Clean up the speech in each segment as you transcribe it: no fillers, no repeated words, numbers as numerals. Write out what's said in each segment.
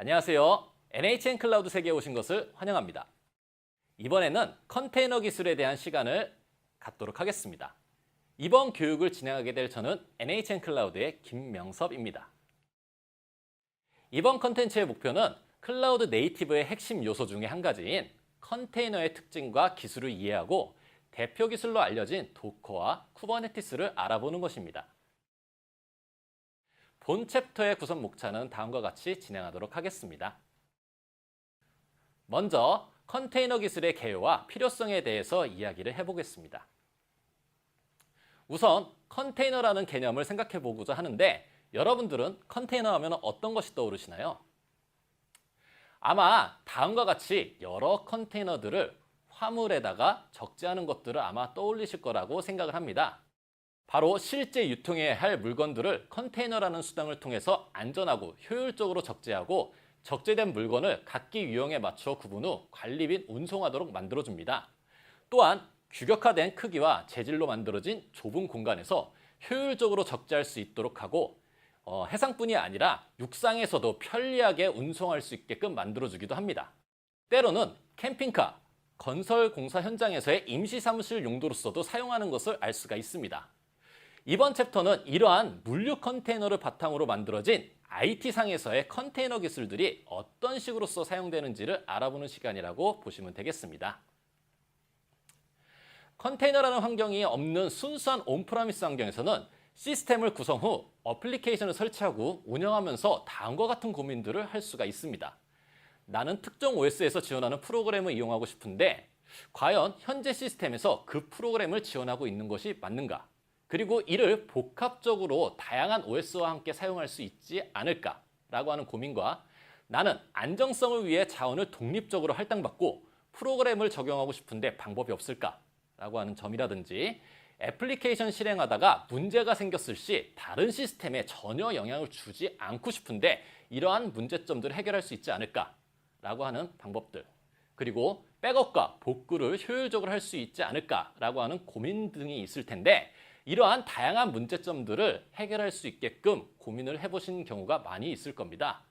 안녕하세요. NHN 클라우드 세계에 오신 것을 환영합니다. 이번에는 컨테이너 기술에 대한 시간을 갖도록 하겠습니다. 이번 교육을 진행하게 될 저는 NHN 클라우드의 김명섭입니다. 이번 컨텐츠의 목표는 클라우드 네이티브의 핵심 요소 중에 한 가지인 컨테이너의 특징과 기술을 이해하고 대표 기술로 알려진 도커와 쿠버네티스를 알아보는 것입니다. 본 챕터의 구성 목차는 다음과 같이 진행하도록 하겠습니다. 먼저 컨테이너 기술의 개요와 필요성에 대해서 이야기를 해보겠습니다. 우선 컨테이너라는 개념을 생각해 보고자 하는데 여러분들은 컨테이너 하면 어떤 것이 떠오르시나요? 아마 다음과 같이 여러 컨테이너들을 화물에다가 적재하는 것들을 아마 떠올리실 거라고 생각을 합니다. 바로 실제 유통해야 할 물건들을 컨테이너라는 수단을 통해서 안전하고 효율적으로 적재하고 적재된 물건을 각기 유형에 맞춰 구분 후 관리 및 운송하도록 만들어줍니다. 또한 규격화된 크기와 재질로 만들어진 좁은 공간에서 효율적으로 적재할 수 있도록 하고 해상뿐이 아니라 육상에서도 편리하게 운송할 수 있게끔 만들어주기도 합니다. 때로는 캠핑카, 건설 공사 현장에서의 임시사무실 용도로서도 사용하는 것을 알 수가 있습니다. 이번 챕터는 이러한 물류 컨테이너를 바탕으로 만들어진 IT상에서의 컨테이너 기술들이 어떤 식으로서 사용되는지를 알아보는 시간이라고 보시면 되겠습니다. 컨테이너라는 환경이 없는 순수한 온프라미스 환경에서는 시스템을 구성 후 어플리케이션을 설치하고 운영하면서 다음과 같은 고민들을 할 수가 있습니다. 나는 특정 OS에서 지원하는 프로그램을 이용하고 싶은데 과연 현재 시스템에서 그 프로그램을 지원하고 있는 것이 맞는가? 그리고 이를 복합적으로 다양한 OS와 함께 사용할 수 있지 않을까라고 하는 고민과 나는 안정성을 위해 자원을 독립적으로 할당받고 프로그램을 적용하고 싶은데 방법이 없을까라고 하는 점이라든지 애플리케이션 실행하다가 문제가 생겼을 시 다른 시스템에 전혀 영향을 주지 않고 싶은데 이러한 문제점들을 해결할 수 있지 않을까라고 하는 방법들, 그리고 백업과 복구를 효율적으로 할 수 있지 않을까라고 하는 고민 등이 있을 텐데 이러한 다양한 문제점들을 해결할 수 있게끔 고민을 해보신 경우가 많이 있을 겁니다.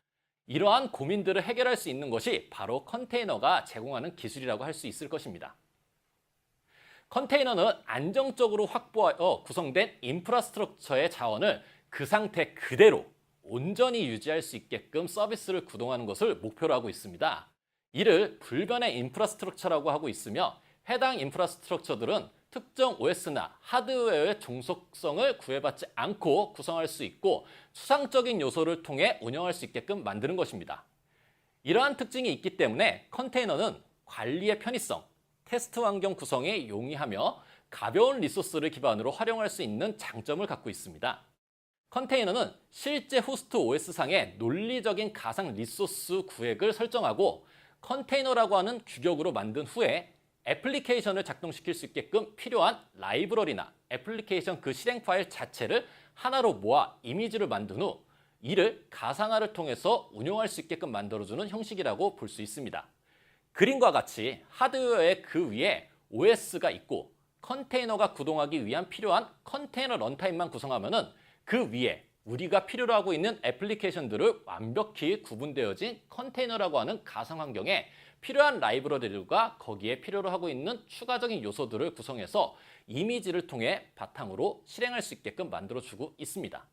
이러한 고민들을 해결할 수 있는 것이 바로 컨테이너가 제공하는 기술이라고 할 수 있을 것입니다. 컨테이너는 안정적으로 확보하여 구성된 인프라스트럭처의 자원을 그 상태 그대로 온전히 유지할 수 있게끔 서비스를 구동하는 것을 목표로 하고 있습니다. 이를 불변의 인프라스트럭처라고 하고 있으며 해당 인프라스트럭처들은 특정 OS나 하드웨어의 종속성을 구애받지 않고 구성할 수 있고 추상적인 요소를 통해 운영할 수 있게끔 만드는 것입니다. 이러한 특징이 있기 때문에 컨테이너는 관리의 편의성, 테스트 환경 구성에 용이하며 가벼운 리소스를 기반으로 활용할 수 있는 장점을 갖고 있습니다. 컨테이너는 실제 호스트 OS상의 논리적인 가상 리소스 구획을 설정하고 컨테이너라고 하는 규격으로 만든 후에 애플리케이션을 작동시킬 수 있게끔 필요한 라이브러리나 애플리케이션 그 실행 파일 자체를 하나로 모아 이미지를 만든 후 이를 가상화를 통해서 운용할 수 있게끔 만들어주는 형식이라고 볼 수 있습니다. 그림과 같이 하드웨어의 그 위에 OS가 있고 컨테이너가 구동하기 위한 필요한 컨테이너 런타임만 구성하면은 그 위에 우리가 필요로 하고 있는 애플리케이션들을 완벽히 구분되어진 컨테이너라고 하는 가상 환경에 필요한 라이브러리들과 거기에 필요로 하고 있는 추가적인 요소들을 구성해서 이미지를 통해 바탕으로 실행할 수 있게끔 만들어주고 있습니다.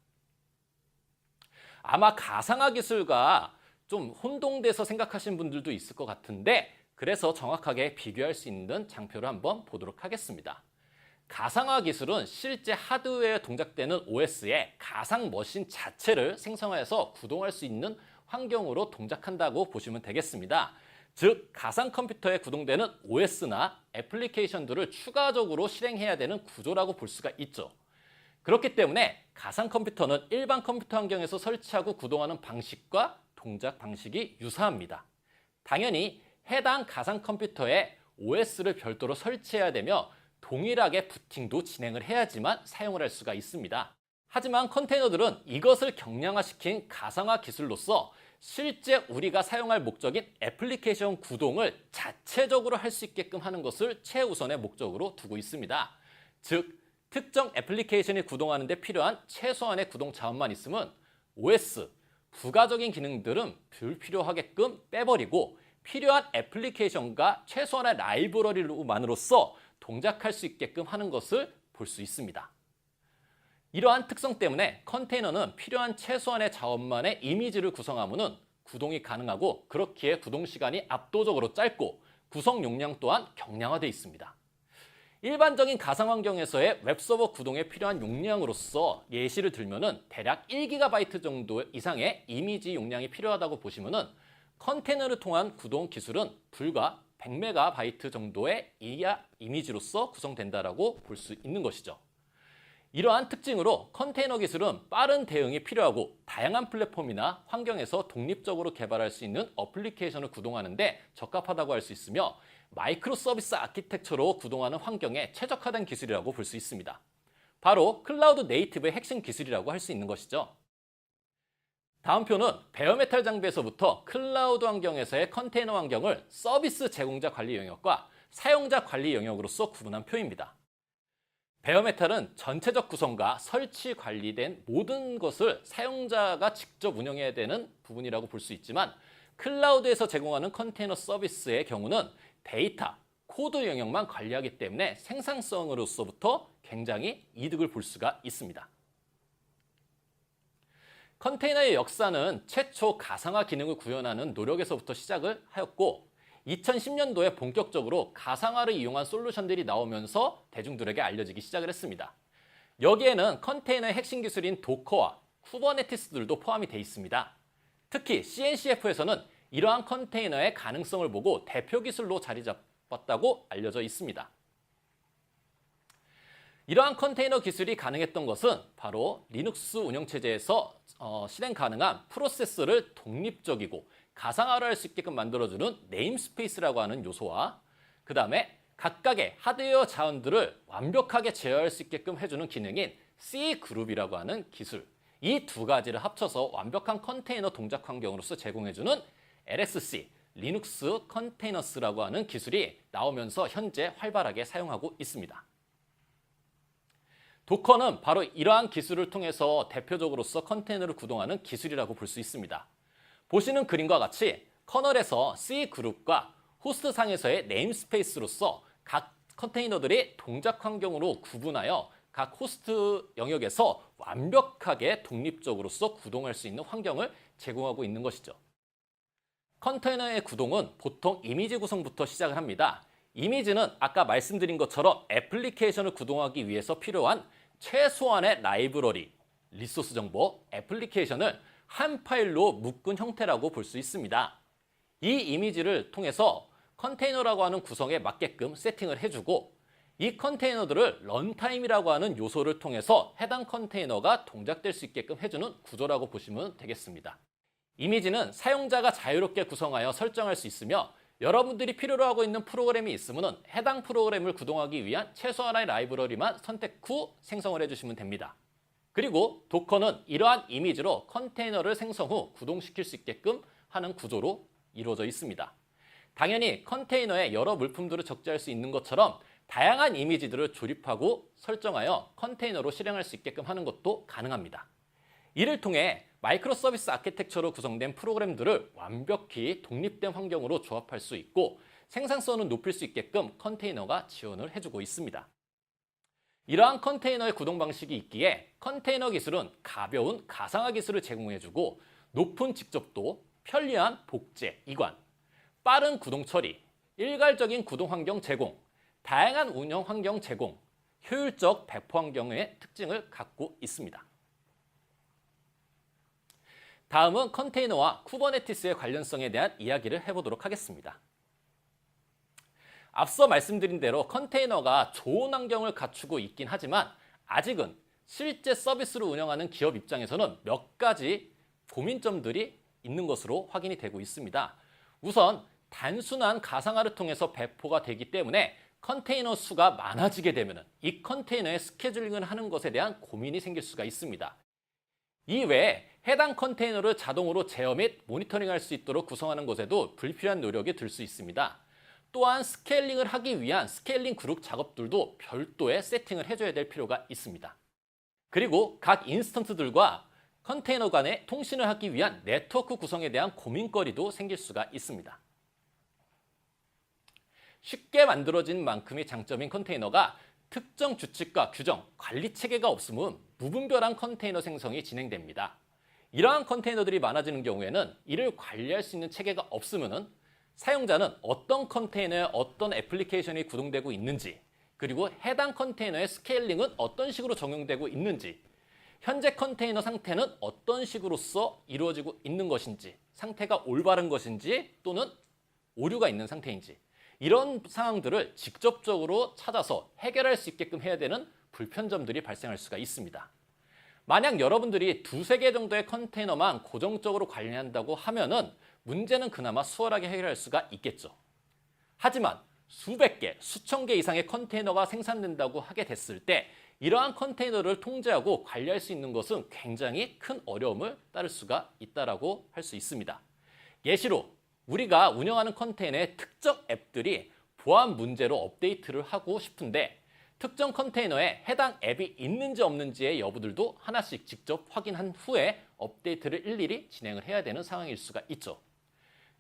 아마 가상화 기술과 좀 혼동돼서 생각하시는 분들도 있을 것 같은데 그래서 정확하게 비교할 수 있는 장표를 한번 보도록 하겠습니다. 가상화 기술은 실제 하드웨어에 동작되는 OS의 가상 머신 자체를 생성해서 구동할 수 있는 환경으로 동작한다고 보시면 되겠습니다. 즉 가상 컴퓨터에 구동되는 OS나 애플리케이션들을 추가적으로 실행해야 되는 구조라고 볼 수가 있죠. 그렇기 때문에 가상 컴퓨터는 일반 컴퓨터 환경에서 설치하고 구동하는 방식과 동작 방식이 유사합니다. 당연히 해당 가상 컴퓨터에 OS를 별도로 설치해야 되며 동일하게 부팅도 진행을 해야지만 사용을 할 수가 있습니다. 하지만 컨테이너들은 이것을 경량화시킨 가상화 기술로서 실제 우리가 사용할 목적인 애플리케이션 구동을 자체적으로 할 수 있게끔 하는 것을 최우선의 목적으로 두고 있습니다. 즉, 특정 애플리케이션이 구동하는 데 필요한 최소한의 구동 자원만 있으면 OS, 부가적인 기능들은 불필요하게끔 빼버리고 필요한 애플리케이션과 최소한의 라이브러리만으로써 동작할 수 있게끔 하는 것을 볼 수 있습니다. 이러한 특성 때문에 컨테이너는 필요한 최소한의 자원만의 이미지를 구성하면 구동이 가능하고 그렇기에 구동 시간이 압도적으로 짧고 구성 용량 또한 경량화되어 있습니다. 일반적인 가상 환경에서의 웹서버 구동에 필요한 용량으로서 예시를 들면은 대략 1GB 정도 이상의 이미지 용량이 필요하다고 보시면은 컨테이너를 통한 구동 기술은 불과 100MB 정도의 이하 이미지로서 구성된다라고 볼 수 있는 것이죠. 이러한 특징으로 컨테이너 기술은 빠른 대응이 필요하고 다양한 플랫폼이나 환경에서 독립적으로 개발할 수 있는 어플리케이션을 구동하는 데 적합하다고 할 수 있으며 마이크로 서비스 아키텍처로 구동하는 환경에 최적화된 기술이라고 볼 수 있습니다. 바로 클라우드 네이티브의 핵심 기술이라고 할 수 있는 것이죠. 다음 표는 베어메탈 장비에서부터 클라우드 환경에서의 컨테이너 환경을 서비스 제공자 관리 영역과 사용자 관리 영역으로서 구분한 표입니다. 베어메탈은 전체적 구성과 설치 관리된 모든 것을 사용자가 직접 운영해야 되는 부분이라고 볼 수 있지만 클라우드에서 제공하는 컨테이너 서비스의 경우는 데이터, 코드 영역만 관리하기 때문에 생산성으로서부터 굉장히 이득을 볼 수가 있습니다. 컨테이너의 역사는 최초 가상화 기능을 구현하는 노력에서부터 시작을 하였고 2010년도에 본격적으로 가상화를 이용한 솔루션들이 나오면서 대중들에게 알려지기 시작을 했습니다. 여기에는 컨테이너의 핵심 기술인 도커와 쿠버네티스들도 포함이 되어 있습니다. 특히 CNCF에서는 이러한 컨테이너의 가능성을 보고 대표 기술로 자리 잡았다고 알려져 있습니다. 이러한 컨테이너 기술이 가능했던 것은 바로 리눅스 운영체제에서 실행 가능한 프로세스를 독립적이고 가상화를 할 수 있게끔 만들어주는 네임스페이스라고 하는 요소와 그 다음에 각각의 하드웨어 자원들을 완벽하게 제어할 수 있게끔 해주는 기능인 C그룹이라고 하는 기술, 이 두 가지를 합쳐서 완벽한 컨테이너 동작 환경으로서 제공해주는 LSC, 리눅스 컨테이너스라고 하는 기술이 나오면서 현재 활발하게 사용하고 있습니다. 도커는 바로 이러한 기술을 통해서 대표적으로서 컨테이너를 구동하는 기술이라고 볼 수 있습니다. 보시는 그림과 같이 커널에서 C그룹과 호스트 상에서의 네임스페이스로서 각 컨테이너들이 동작 환경으로 구분하여 각 호스트 영역에서 완벽하게 독립적으로서 구동할 수 있는 환경을 제공하고 있는 것이죠. 컨테이너의 구동은 보통 이미지 구성부터 시작을 합니다. 이미지는 아까 말씀드린 것처럼 애플리케이션을 구동하기 위해서 필요한 최소한의 라이브러리, 리소스 정보, 애플리케이션을 한 파일로 묶은 형태라고 볼 수 있습니다. 이 이미지를 통해서 컨테이너라고 하는 구성에 맞게끔 세팅을 해주고 이 컨테이너들을 런타임이라고 하는 요소를 통해서 해당 컨테이너가 동작될 수 있게끔 해주는 구조라고 보시면 되겠습니다. 이미지는 사용자가 자유롭게 구성하여 설정할 수 있으며 여러분들이 필요로 하고 있는 프로그램이 있으면 해당 프로그램을 구동하기 위한 최소한의 라이브러리만 선택 후 생성을 해주시면 됩니다. 그리고 도커는 이러한 이미지로 컨테이너를 생성 후 구동시킬 수 있게끔 하는 구조로 이루어져 있습니다. 당연히 컨테이너에 여러 물품들을 적재할 수 있는 것처럼 다양한 이미지들을 조립하고 설정하여 컨테이너로 실행할 수 있게끔 하는 것도 가능합니다. 이를 통해 마이크로 서비스 아키텍처로 구성된 프로그램들을 완벽히 독립된 환경으로 조합할 수 있고 생산성을 높일 수 있게끔 컨테이너가 지원을 해주고 있습니다. 이러한 컨테이너의 구동 방식이 있기에 컨테이너 기술은 가벼운 가상화 기술을 제공해주고 높은 직접도, 편리한 복제, 이관, 빠른 구동 처리, 일괄적인 구동 환경 제공, 다양한 운영 환경 제공, 효율적 배포 환경의 특징을 갖고 있습니다. 다음은 컨테이너와 쿠버네티스의 관련성에 대한 이야기를 해보도록 하겠습니다. 앞서 말씀드린 대로 컨테이너가 좋은 환경을 갖추고 있긴 하지만 아직은 실제 서비스를 운영하는 기업 입장에서는 몇 가지 고민점들이 있는 것으로 확인이 되고 있습니다. 우선 단순한 가상화를 통해서 배포가 되기 때문에 컨테이너 수가 많아지게 되면 이 컨테이너의 스케줄링을 하는 것에 대한 고민이 생길 수가 있습니다. 이외에 해당 컨테이너를 자동으로 제어 및 모니터링할 수 있도록 구성하는 것에도 불필요한 노력이 들 수 있습니다. 또한 스케일링을 하기 위한 스케일링 그룹 작업들도 별도의 세팅을 해줘야 될 필요가 있습니다. 그리고 각 인스턴트들과 컨테이너 간의 통신을 하기 위한 네트워크 구성에 대한 고민거리도 생길 수가 있습니다. 쉽게 만들어진 만큼의 장점인 컨테이너가 특정 규칙과 규정, 관리 체계가 없으면 무분별한 컨테이너 생성이 진행됩니다. 이러한 컨테이너들이 많아지는 경우에는 이를 관리할 수 있는 체계가 없으면 사용자는 어떤 컨테이너에 어떤 애플리케이션이 구동되고 있는지, 그리고 해당 컨테이너의 스케일링은 어떤 식으로 적용되고 있는지, 현재 컨테이너 상태는 어떤 식으로서 이루어지고 있는 것인지, 상태가 올바른 것인지 또는 오류가 있는 상태인지, 이런 상황들을 직접적으로 찾아서 해결할 수 있게끔 해야 되는 불편점들이 발생할 수가 있습니다. 만약 여러분들이 두세 개 정도의 컨테이너만 고정적으로 관리한다고 하면은 문제는 그나마 수월하게 해결할 수가 있겠죠. 하지만 수백 개, 수천 개 이상의 컨테이너가 생산된다고 하게 됐을 때 이러한 컨테이너를 통제하고 관리할 수 있는 것은 굉장히 큰 어려움을 따를 수가 있다고 할 수 있습니다. 예시로 우리가 운영하는 컨테이너의 특정 앱들이 보안 문제로 업데이트를 하고 싶은데 특정 컨테이너에 해당 앱이 있는지 없는지의 여부들도 하나씩 직접 확인한 후에 업데이트를 일일이 진행을 해야 되는 상황일 수가 있죠.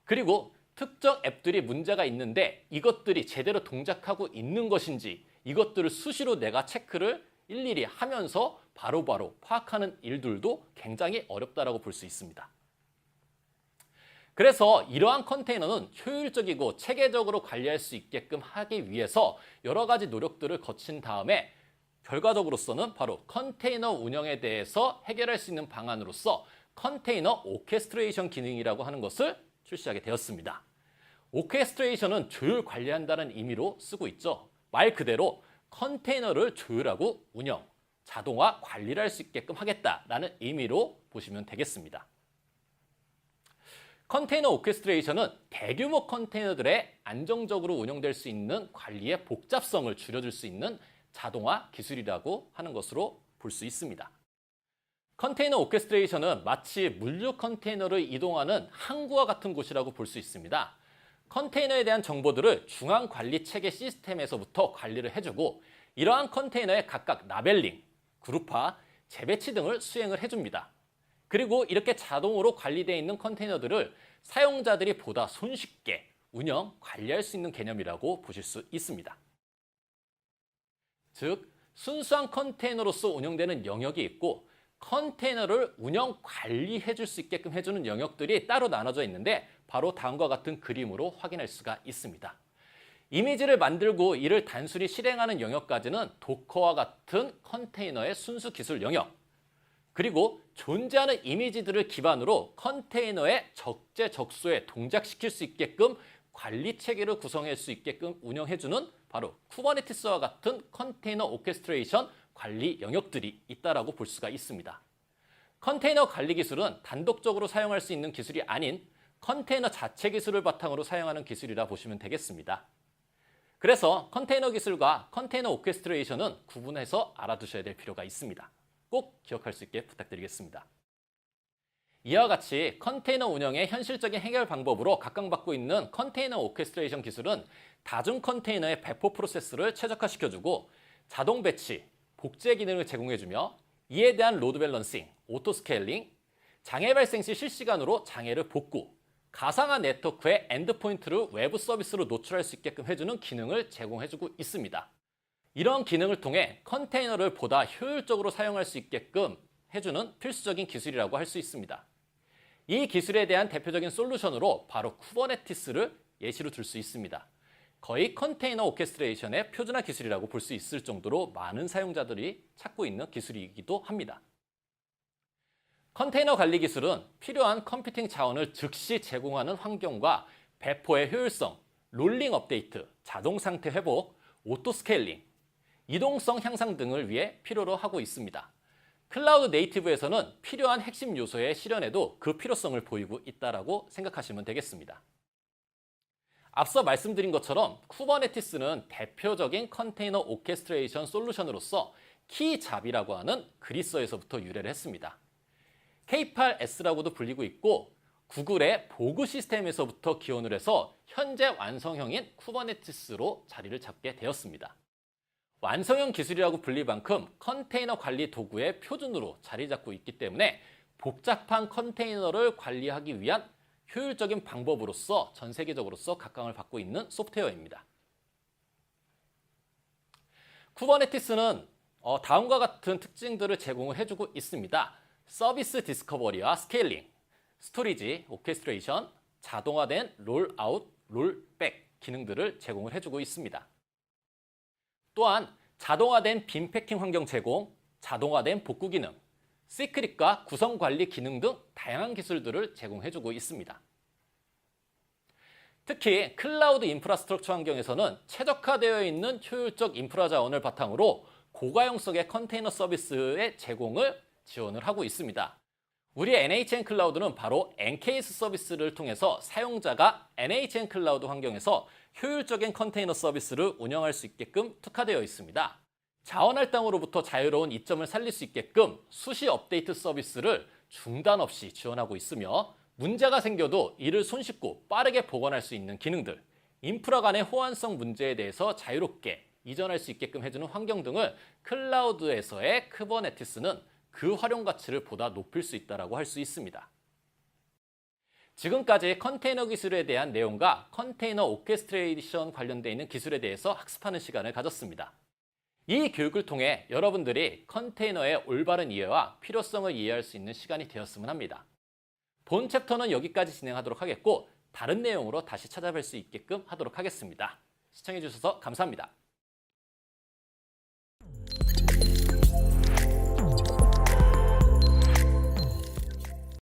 그리고 특정 앱들이 문제가 있는데 이것들이 제대로 동작하고 있는 것인지 이것들을 수시로 내가 체크를 일일이 하면서 바로바로 파악하는 일들도 굉장히 어렵다고 볼 수 있습니다. 그래서 이러한 컨테이너는 효율적이고 체계적으로 관리할 수 있게끔 하기 위해서 여러 가지 노력들을 거친 다음에 결과적으로서는 바로 컨테이너 운영에 대해서 해결할 수 있는 방안으로서 컨테이너 오케스트레이션 기능이라고 하는 것을 출시하게 되었습니다. 오케스트레이션은 조율 관리한다는 의미로 쓰고 있죠. 말 그대로 컨테이너를 조율하고 운영, 자동화 관리를 할 수 있게끔 하겠다라는 의미로 보시면 되겠습니다. 컨테이너 오케스트레이션은 대규모 컨테이너들의 안정적으로 운영될 수 있는 관리의 복잡성을 줄여줄 수 있는 자동화 기술이라고 하는 것으로 볼 수 있습니다. 컨테이너 오케스트레이션은 마치 물류 컨테이너를 이동하는 항구와 같은 곳이라고 볼 수 있습니다. 컨테이너에 대한 정보들을 중앙 관리 체계 시스템에서부터 관리를 해주고 이러한 컨테이너에 각각 라벨링, 그룹화, 재배치 등을 수행을 해줍니다. 그리고 이렇게 자동으로 관리되어 있는 컨테이너들을 사용자들이 보다 손쉽게 운영, 관리할 수 있는 개념이라고 보실 수 있습니다. 즉, 순수한 컨테이너로서 운영되는 영역이 있고 컨테이너를 운영, 관리해 줄 수 있게끔 해주는 영역들이 따로 나눠져 있는데 바로 다음과 같은 그림으로 확인할 수가 있습니다. 이미지를 만들고 이를 단순히 실행하는 영역까지는 도커와 같은 컨테이너의 순수 기술 영역, 그리고 존재하는 이미지들을 기반으로 컨테이너의 적재적소에 동작시킬 수 있게끔 관리 체계를 구성할 수 있게끔 운영해주는 바로 쿠버네티스와 같은 컨테이너 오케스트레이션 관리 영역들이 있다고 볼 수가 있습니다. 컨테이너 관리 기술은 단독적으로 사용할 수 있는 기술이 아닌 컨테이너 자체 기술을 바탕으로 사용하는 기술이라 보시면 되겠습니다. 그래서 컨테이너 기술과 컨테이너 오케스트레이션은 구분해서 알아두셔야 될 필요가 있습니다. 꼭 기억할 수 있게 부탁드리겠습니다. 이와 같이 컨테이너 운영의 현실적인 해결 방법으로 각광받고 있는 컨테이너 오케스트레이션 기술은 다중 컨테이너의 배포 프로세스를 최적화시켜주고 자동 배치, 복제 기능을 제공해주며 이에 대한 로드 밸런싱, 오토 스케일링, 장애 발생 시 실시간으로 장애를 복구, 가상화 네트워크의 엔드포인트를 외부 서비스로 노출할 수 있게끔 해주는 기능을 제공해주고 있습니다. 이런 기능을 통해 컨테이너를 보다 효율적으로 사용할 수 있게끔 해주는 필수적인 기술이라고 할 수 있습니다. 이 기술에 대한 대표적인 솔루션으로 바로 쿠버네티스를 예시로 들 수 있습니다. 거의 컨테이너 오케스트레이션의 표준화 기술이라고 볼 수 있을 정도로 많은 사용자들이 찾고 있는 기술이기도 합니다. 컨테이너 관리 기술은 필요한 컴퓨팅 자원을 즉시 제공하는 환경과 배포의 효율성, 롤링 업데이트, 자동 상태 회복, 오토 스케일링, 이동성 향상 등을 위해 필요로 하고 있습니다. 클라우드 네이티브에서는 필요한 핵심 요소의 실현에도 그 필요성을 보이고 있다고 생각하시면 되겠습니다. 앞서 말씀드린 것처럼 쿠버네티스는 대표적인 컨테이너 오케스트레이션 솔루션으로서 키잡이라고 하는 그리스어에서부터 유래를 했습니다. K8S라고도 불리고 있고 구글의 보그 시스템에서부터 기원을 해서 현재 완성형인 쿠버네티스로 자리를 잡게 되었습니다. 완성형 기술이라고 불릴 만큼 컨테이너 관리 도구의 표준으로 자리 잡고 있기 때문에 복잡한 컨테이너를 관리하기 위한 효율적인 방법으로서 전 세계적으로서 각광을 받고 있는 소프트웨어입니다. 쿠버네티스는 다음과 같은 특징들을 제공을 해주고 있습니다. 서비스 디스커버리와 스케일링, 스토리지, 오케스트레이션, 자동화된 롤아웃, 롤백 기능들을 제공을 해주고 있습니다. 또한 자동화된 빔 패킹 환경 제공, 자동화된 복구 기능, 시크릿과 구성 관리 기능 등 다양한 기술들을 제공해주고 있습니다. 특히 클라우드 인프라스트럭처 환경에서는 최적화되어 있는 효율적 인프라 자원을 바탕으로 고가용성의 컨테이너 서비스의 제공을 지원을 하고 있습니다. 우리 NHN 클라우드는 바로 NKS 서비스를 통해서 사용자가 NHN 클라우드 환경에서 효율적인 컨테이너 서비스를 운영할 수 있게끔 특화되어 있습니다. 자원 할당으로부터 자유로운 이점을 살릴 수 있게끔 수시 업데이트 서비스를 중단 없이 지원하고 있으며 문제가 생겨도 이를 손쉽고 빠르게 복원할 수 있는 기능들, 인프라 간의 호환성 문제에 대해서 자유롭게 이전할 수 있게끔 해주는 환경 등을 클라우드에서의 쿠버네티스는 그 활용 가치를 보다 높일 수 있다고 할 수 있습니다. 지금까지 컨테이너 기술에 대한 내용과 컨테이너 오케스트레이션 관련되어 있는 기술에 대해서 학습하는 시간을 가졌습니다. 이 교육을 통해 여러분들이 컨테이너의 올바른 이해와 필요성을 이해할 수 있는 시간이 되었으면 합니다. 본 챕터는 여기까지 진행하도록 하겠고 다른 내용으로 다시 찾아뵐 수 있게끔 하도록 하겠습니다. 시청해주셔서 감사합니다.